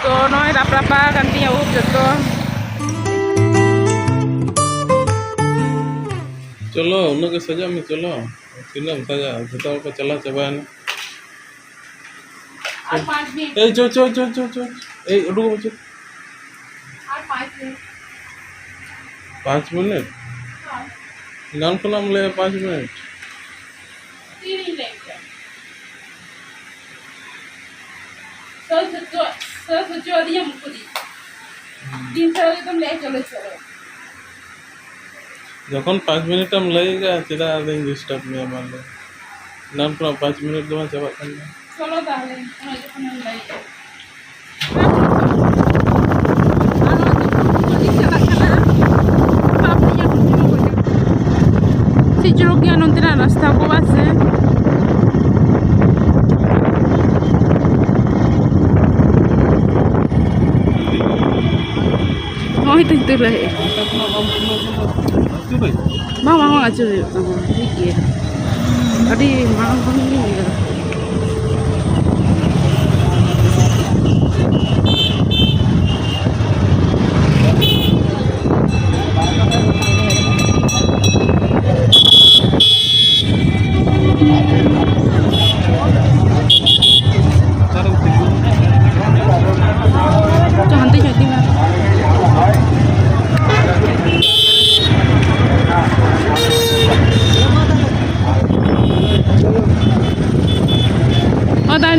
तो नॉय रापरापा कंती अब जो चलो उन्होंने सजा में चलो फिल्म सजा झूठा को चला चबा ने और 5 मिनट ए चो ए उड़ो बच्चो और 5 मिनट 5 मिनट नाम को नाम ले 5 मिनट 3 ही लेंगे सर जो दिया मुझको दी 3 साल के तुम ले चलो যখন 5 মিনিট আম লাগেগা সেটা আদিন ডিস্টার্ব নিয়ে মারলে নাম পুরো 5 মিনিট দমা চাবা কান চলো তাহলে আমরা যখন like si Joroknya non tira rasta ko base mau itu lah Mama aja deh, iya. Tadi malam ini ya.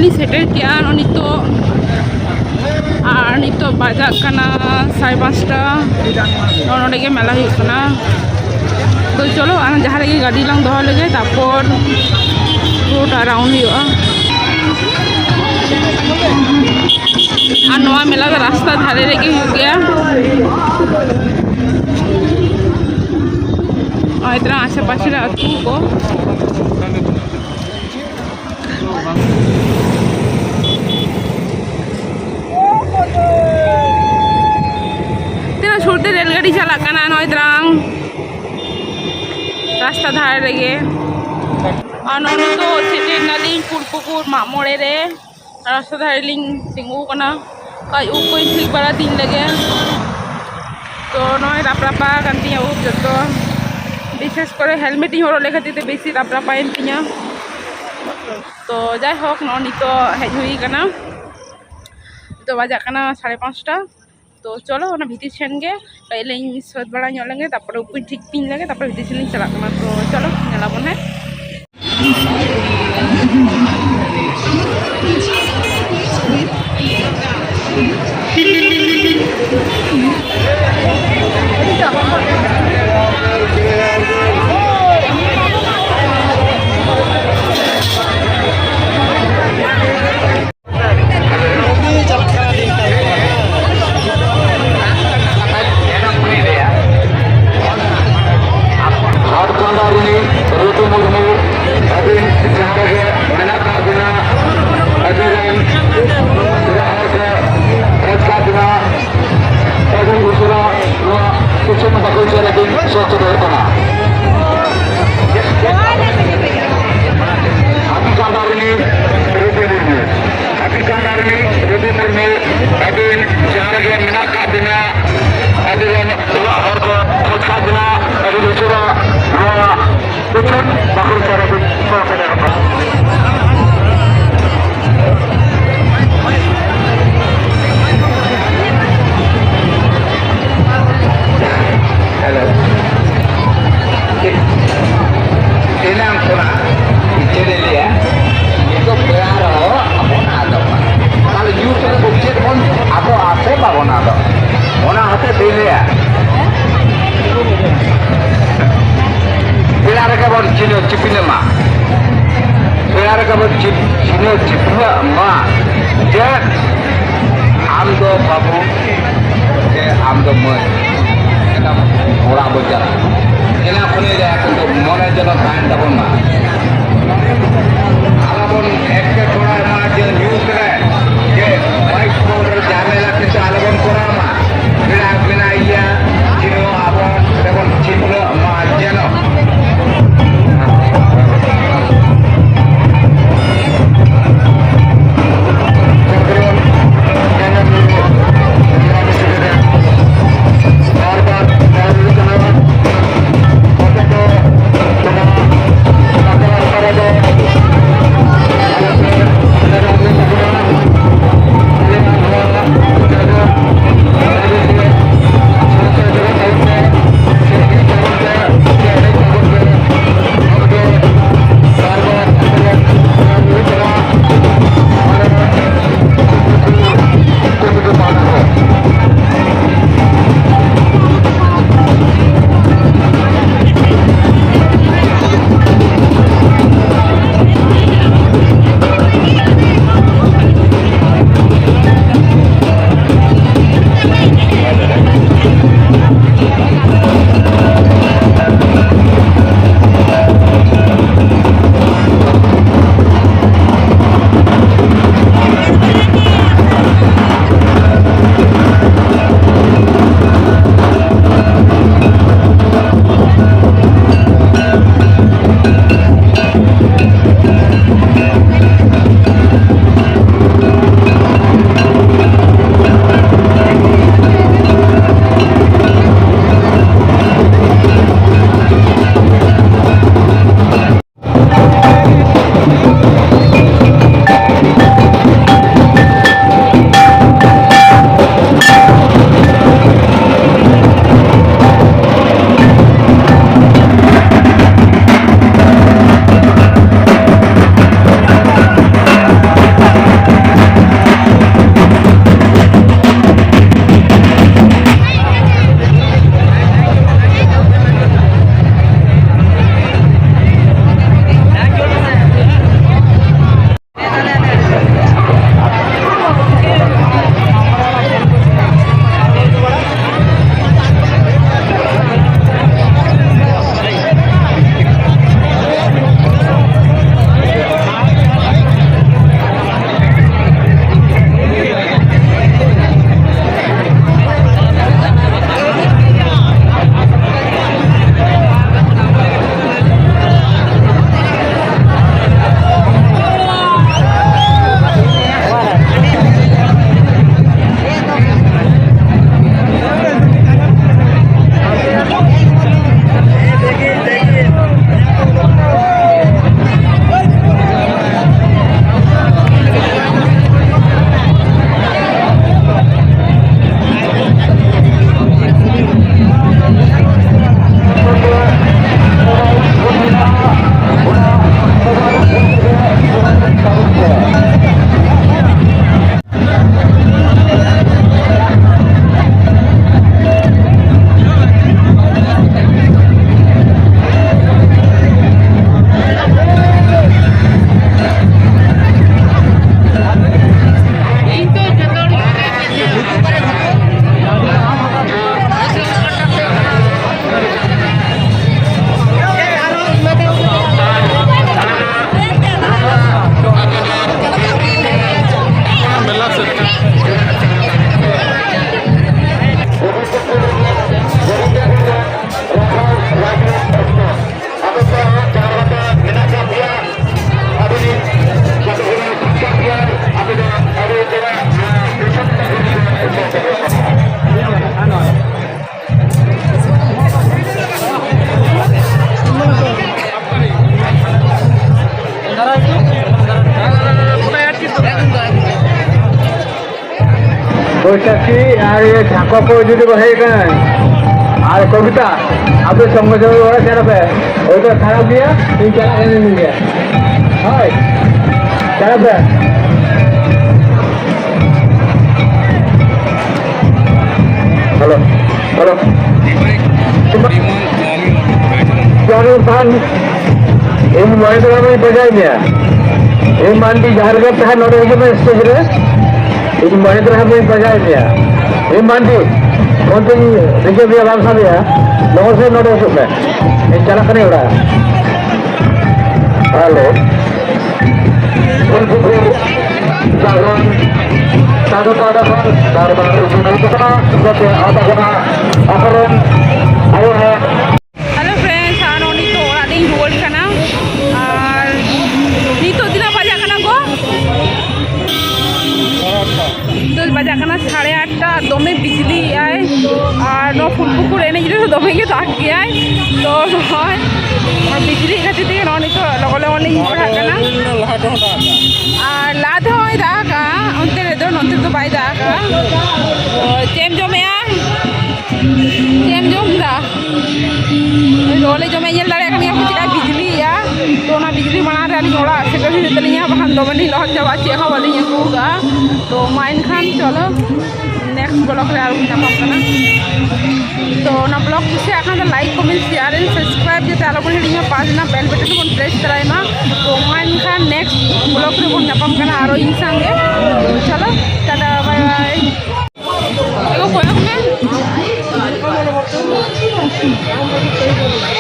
Ini setel kian nito nito bajak kana 5:30 nonode ge mela huyuk kana to cholo ana jaha lagi gadi lang doho lege tapor road around huyuga ar noa mela ga rasta dhare rege huyuk gaya itna ashe pashe atu ko छोटे रेलगाड़ी चला करना नय तरंग रास्ता धार लगे और नोनी तो सेटे नाली कुरपुकुर मामोड़े रे रास्ता धार लिंग तिंगु कना काई उ कोई ठीक बड़ा दिन लगे तो नय रापरापा कांती अब जतो विशेष करे हेलमेट ही हरो लेखाती ते बेसी रापरापा एनतिया तो जाय होक नोनी तो हेज हुई कना तो बाजा कना 5:30 तो चलो ना भीतर सेन गे पहले सद बड़ा लेंगे तापर ऊपर ठीक पिन लेंगे तापर भीतर सेन चला तो चलो नेलाबन है বৈশাখী আর ঠাকুর যদি বসে আর কবিতা আপনি সঙ্গে সঙ্গে ওরা চালাবে ওইটা খারাপ দিয়া তুই চালা এনে নিয়ে হয় চালাবে হ্যালো হ্যালো এই মহেন্দ্র আমি বজাই নিয়া এই মানটি যাহার কাছে তাহার নড়ে হয়ে স্টেজরে ini Mahendra Hamu bajai dia. Ini mandi. Konten dia dia bangsa dia. Nomor saya nomor sudah. Ini cara kene udah. Halo. Untuk jalan satu pada dari itu seperti apa kena akaran ayo. Halo friends, ano nito wala ding dual kana. Nito dina baja kana go. तो बजा करना 8:30 दमे बिजली आए और no फुलपुकुर एने जो दमे के दाग गया है तो और बिजली खातिर दिखे नो तो लगले ओने पड़ा करना और लाद होय दागा अंते रे दो नंते तो बाय दागा चेम जो में चेम जो दा रोले जो में ये लड़े करनी है कुछ बिजली या तो ना बिजली बना रहा नहीं ओड़ा से कभी तलिया बहन दो बनी लहट जवा चेहा वाली ये होगा तो माइन खान चलो नेक्स्ट ब्लॉग रे आरो ना पापना तो ना ब्लॉग किसे आखा तो like comment share and subscribe जे ताला बन हिडिया पास ना बेल बटन को प्रेस कराय ना तो माइन खान नेक्स्ट ब्लॉग रे बन नापम कना आरो इन संगे तो चलो टाटा बाय बाय एगो कोना में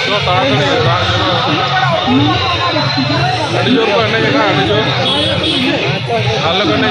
तो ताड़ाताड़ी अड़जोर करने जगह अड़जोर अलग करने